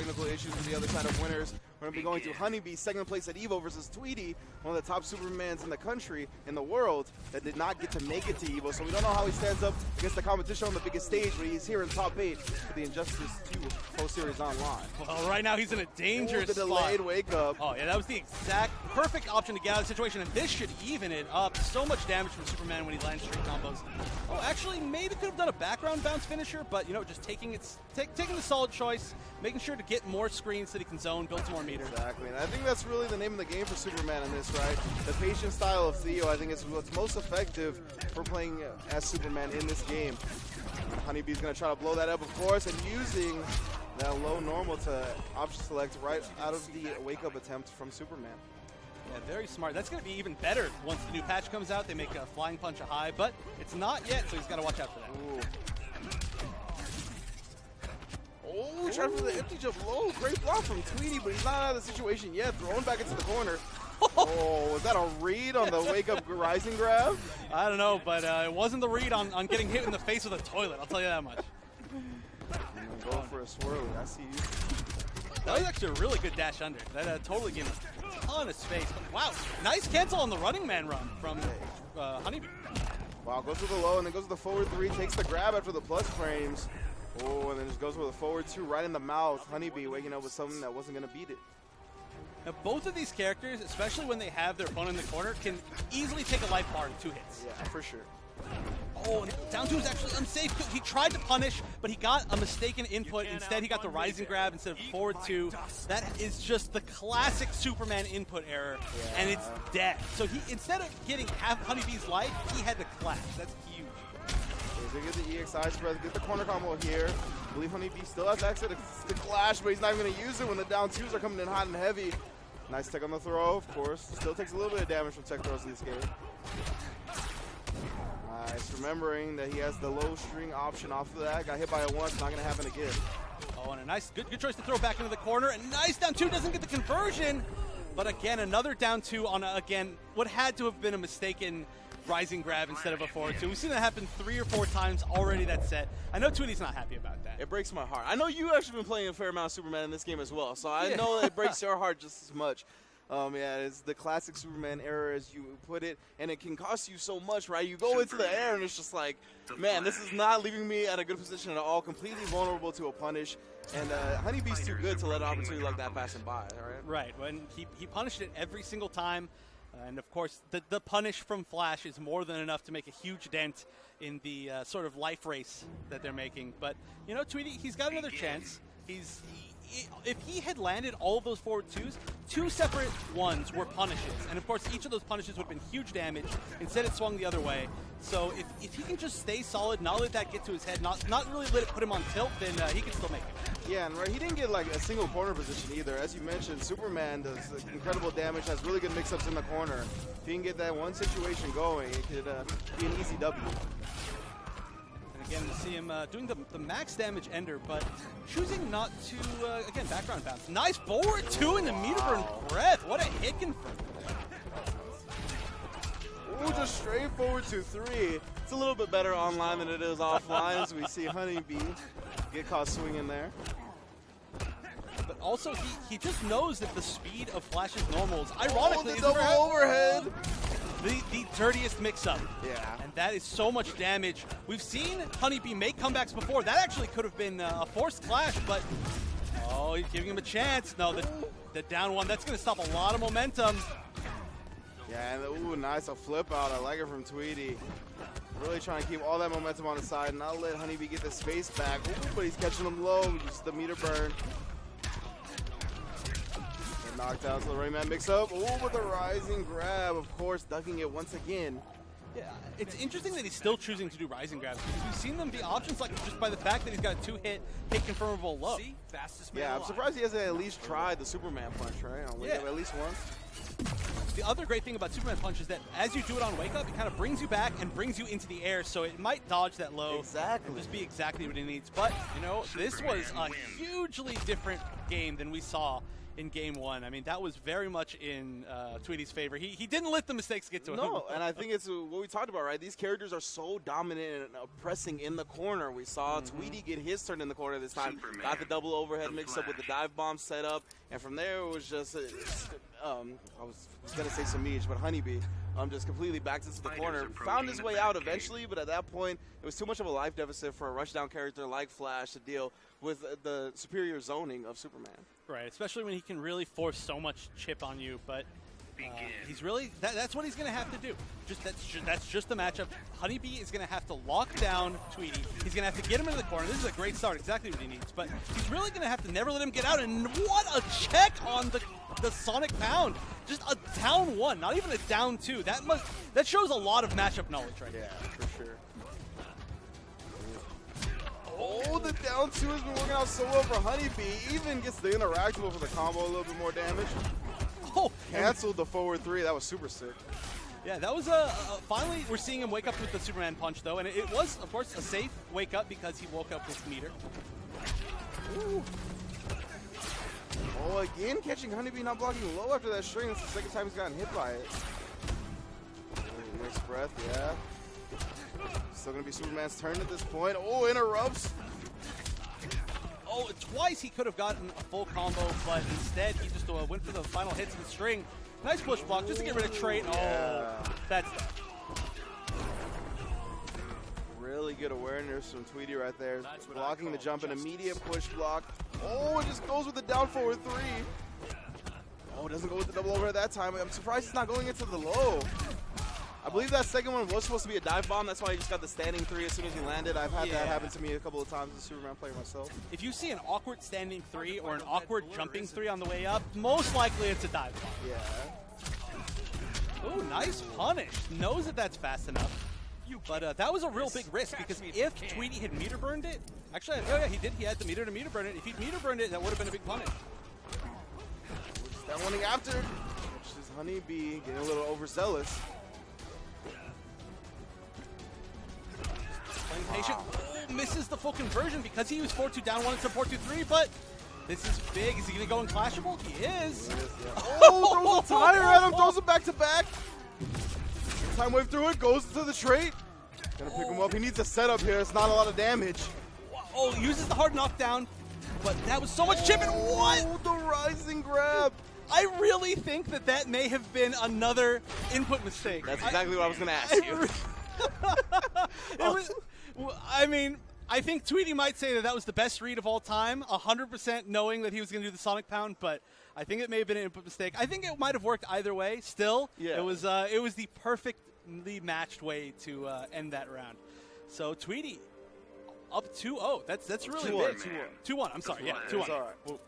technical issues with the other side of winners. We're going to be going to HoneyBee, second place at EVO versus Tweedy, one of the top Supermans in the country, in the world, that did not get to make it to EVO. So we don't know how he stands up against the competition on the biggest stage, but he's here in top 8 for the Injustice 2 Pro Series Online. Well, right now he's in a dangerous spot. The delayed wake up. Oh, yeah, that was the exact perfect option to get out of the situation, and this should even it up. So much damage from Superman when he lands straight combos. Oh, actually, maybe could have done a background bounce finisher, but, you know, just taking the solid choice, making sure to get more screens so that he can zone, build some more meters. Exactly, and I think that's really the name of the game for Superman in this, right? The patient style of Theo, I think, is what's most effective for playing as Superman in this game. HoneyBee's going to try to blow that up, of course, and using that low normal to option select right out of the wake-up attempt from Superman. Yeah, very smart. That's going to be even better once the new patch comes out. They make a flying punch a high, but it's not yet, so he's got to watch out for that. Ooh. Oh, trying for the empty jump low. Great block from Tweedy, but he's not out of the situation yet. Thrown back into the corner. Oh, was that a read on the wake-up rising grab? I don't know, but it wasn't the read on getting hit in the face with a toilet. I'll tell you that much. Go for a swirly. I see you. That was actually a really good dash under. That totally gave him a ton of space. But wow, nice cancel on the running man run from HoneyBee. Wow, goes with the low and then goes with the forward 3, takes the grab after the plus frames. Oh, and then just goes with a forward 2 right in the mouth. HoneyBee waking up with something that wasn't going to beat it. Now, both of these characters, especially when they have their opponent in the corner, can easily take a life bar in 2 hits. Yeah, for sure. Oh, and down 2 is actually unsafe. He tried to punish, but he got a mistaken input. Instead, he got the rising grab instead of forward 2. That is just the classic Superman input error, and it's dead. So he, instead of getting half HoneyBee's life, he had to clash. That's huge. They get the EXI spread, get the corner combo here. I believe HoneyBee still has access to clash, but he's not even going to use it when the down 2s are coming in hot and heavy. Nice tech on the throw, of course. Still takes a little bit of damage from tech throws in this game. Nice, remembering that he has the low string option off of that. Got hit by it once, not going to happen again. Oh, and a nice, good choice to throw back into the corner. And nice down 2, doesn't get the conversion. But again, another down 2 on, again, what had to have been a mistaken rising grab instead of a forward 2. We've seen that happen 3 or 4 times already that set. I know Tweedy's not happy about that. It breaks my heart. I know you actually been playing a fair amount of Superman in this game as well, so I know it breaks your heart just as much. Yeah, it's the classic Superman error, as you put it, and it can cost you so much, right? You go into the air, and it's just like, man, this is not leaving me at a good position at all, completely vulnerable to a punish, and HoneyBee's too good to let an opportunity like that pass him by, all right? Right, when he punished it every single time, and of course, the punish from Flash is more than enough to make a huge dent in the sort of life race that they're making. But, you know, Tweedy, he's got another chance. If he had landed all of those forward 2s, 2 separate ones were punishes. And of course, each of those punishes would have been huge damage. Instead, it swung the other way. So if he can just stay solid, not let that get to his head, not really let it put him on tilt, then he can still make it. Yeah, and right, he didn't get like a single corner position either. As you mentioned, Superman does incredible damage, has really good mix-ups in the corner. If he can get that one situation going, it could be an easy W. Again, we see him doing the max damage ender, but choosing not to, again, background bounce. Nice forward 2 in the meter burn breath. What a hit confirm. Ooh, just straight forward to 3. It's a little bit better online than it is offline, as we see HoneyBee get caught swinging there. But also, he just knows that the speed of Flash's normals, ironically, is double overhead. The dirtiest mix-up. Yeah. And that is so much damage. We've seen HoneyBee make comebacks before. That actually could have been a forced clash, but oh, he's giving him a chance. No, the down 1, that's going to stop a lot of momentum. Yeah, and ooh, nice, a flip out. I like it from Tweedy. Really trying to keep all that momentum on his side, not let HoneyBee get the space back. Ooh, but he's catching him low, just the meter burn. Knocked out to the Rayman mix-up. Ooh, with the rising grab, of course, ducking it once again. Yeah, it's interesting that he's still choosing to do rising grabs, because we've seen them be options like just by the fact that he's got a 2-hit confirmable low. Yeah, I'm surprised he hasn't at least tried the Superman punch, right? On wake up at least once. The other great thing about Superman punch is that as you do it on wake up, it kind of brings you back and brings you into the air, so it might dodge that low. Exactly. And just be exactly what it needs. But, you know, this was a hugely different game than we saw in game one. I mean, that was very much in Tweedy's favor. He didn't let the mistakes get to him. No, and I think it's what we talked about, right? These characters are so dominant and oppressing in the corner. We saw Tweedy get his turn in the corner this time. Superman, got the double overhead mixed up with the dive bomb set up, and from there it was just, I was going to say Samij, but HoneyBee just completely backed into the corner. Found his way out eventually, but at that point, it was too much of a life deficit for a rushdown character like Flash to deal with the superior zoning of Superman. Right, especially when he can really force so much chip on you, but he's really that's what he's going to have to do. That's just the matchup. HoneyBee is going to have to lock down Tweedy. He's going to have to get him into the corner. This is a great start, exactly what he needs, but he's really going to have to never let him get out, and what a check on the Sonic Pound. Just a down one, not even a down two. That shows a lot of matchup knowledge right there. Yeah, for sure. Oh, the down two has been working out so well for HoneyBee. Even gets the interactable for the combo, a little bit more damage. Oh, canceled the forward three. That was super sick. Yeah, that was finally we're seeing him wake up with the Superman punch though, and it was of course a safe wake up because he woke up with meter. Ooh. Oh, again catching HoneyBee not blocking low after that string. That's the second time he's gotten hit by it. Next breath, yeah. Still gonna be Superman's turn at this point. Oh, interrupts. Oh, twice he could have gotten a full combo, but instead he just went for the final hits of the string. Nice push block just to get rid of trait. Yeah. Oh, that's really good awareness from Tweedy right there. Blocking the jump, an immediate push block. Oh, it just goes with the down forward three. Oh, it doesn't go with the double over at that time. I'm surprised it's not going into the low. I believe that second one was supposed to be a dive bomb. That's why he just got the standing three as soon as he landed. I've had that happen to me a couple of times as a Superman player myself. If you see an awkward standing three or an awkward jumping three on the way up, most likely it's a dive bomb. Yeah. Oh, nice punish. Knows that that's fast enough. But that was a real big risk because if Tweedy had meter burned it, actually, oh yeah, he did. He had the meter to meter burn it. If he'd meter burned it, that would have been a big punish. That one after, which is HoneyBee getting a little overzealous. Playing patient. Oh, misses the full conversion because he was 4-2 down one instead of 4-2-3, but this is big. Is he going to go in clashable? He is. Oh, throws a tire at him, throws him back to back. Time wave through it, goes to the trait. Gonna pick him up. He needs a setup here. It's not a lot of damage. Oh, uses the hard knockdown, but that was so much chip and what? Oh, the rising grab. I really think that may have been another input mistake. That's exactly what I was going to ask you. I mean, I think Tweedy might say that was the best read of all time, 100% knowing that he was going to do the Sonic Pound, but I think it may have been an input mistake. I think it might have worked either way. Still, it was the perfectly matched way to end that round. So Tweedy up 2-0. That's really big. 2-1. I'm sorry. Yeah, 2-1. It's all right.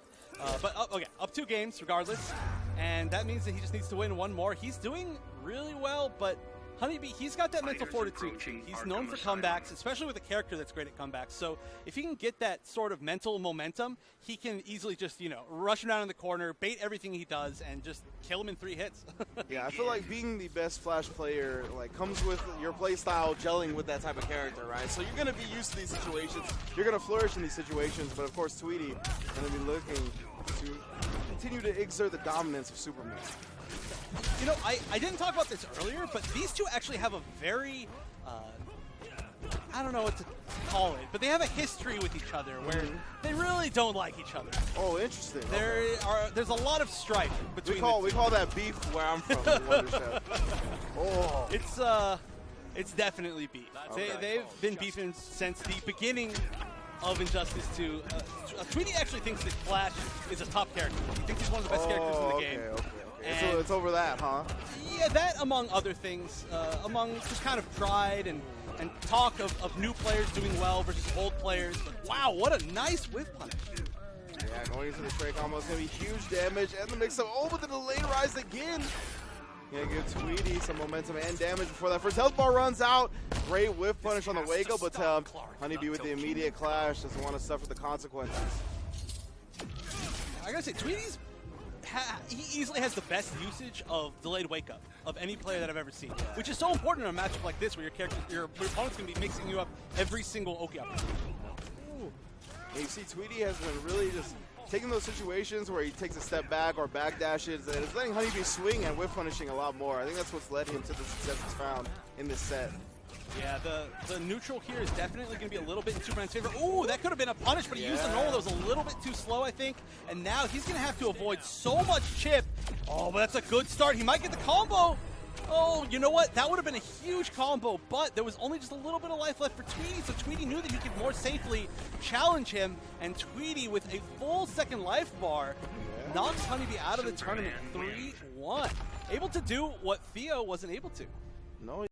But up 2 games regardless, and that means that he just needs to win one more. He's doing really well, but HoneyBee, he's got that mental fortitude. He's known for comebacks, especially with a character that's great at comebacks. So if he can get that sort of mental momentum, he can easily just, rush him down in the corner, bait everything he does, and just kill him in 3 hits. Yeah, I feel like being the best Flash player comes with your play style gelling with that type of character, right? So you're going to be used to these situations. You're going to flourish in these situations, but of course Tweedy going to be looking to continue to exert the dominance of Superman. I didn't talk about this earlier, but these two actually have a very, I don't know what to call it, but they have a history with each other where they really don't like each other. Oh, interesting. There's a lot of strife between we call that beef where I'm from. Oh. It's definitely beef. Okay. They've been beefing since the beginning of Injustice 2. Tweedy actually thinks that Flash is a top character. He thinks he's one of the best characters in the game. So it's over that, huh? Yeah, that among other things, among just kind of pride and talk of new players doing well versus old players. But wow, what a nice whiff punish. Yeah, going into the tray combo is going to be huge damage. And the mix-up, but the delay rise again. Gonna give Tweedy some momentum and damage before that first health bar runs out. Great whiff punish on the wake up, but HoneyBee with the immediate clash doesn't want to suffer the consequences. I gotta say, Tweedy's he easily has the best usage of delayed wake up of any player that I've ever seen, which is so important in a matchup like this where your opponent's gonna be mixing you up every single Oki opportunity. And you see Tweedy has been really just taking those situations where he takes a step back or back dashes, and it's letting HoneyBee swing and whiff punishing a lot more. I think that's what's led him to the success he's found in this set. Yeah, the neutral here is definitely going to be a little bit in Superman's favor. Ooh, that could have been a punish, but he used the normal that was a little bit too slow, I think. And now he's going to have to avoid so much chip. Oh, but that's a good start. He might get the combo. Oh, you know what? That would have been a huge combo, but there was only just a little bit of life left for Tweedy, so Tweedy knew that he could more safely challenge him, and Tweedy, with a full second life bar, knocks HoneyBee out of the tournament 3-1. Able to do what Theo wasn't able to. No.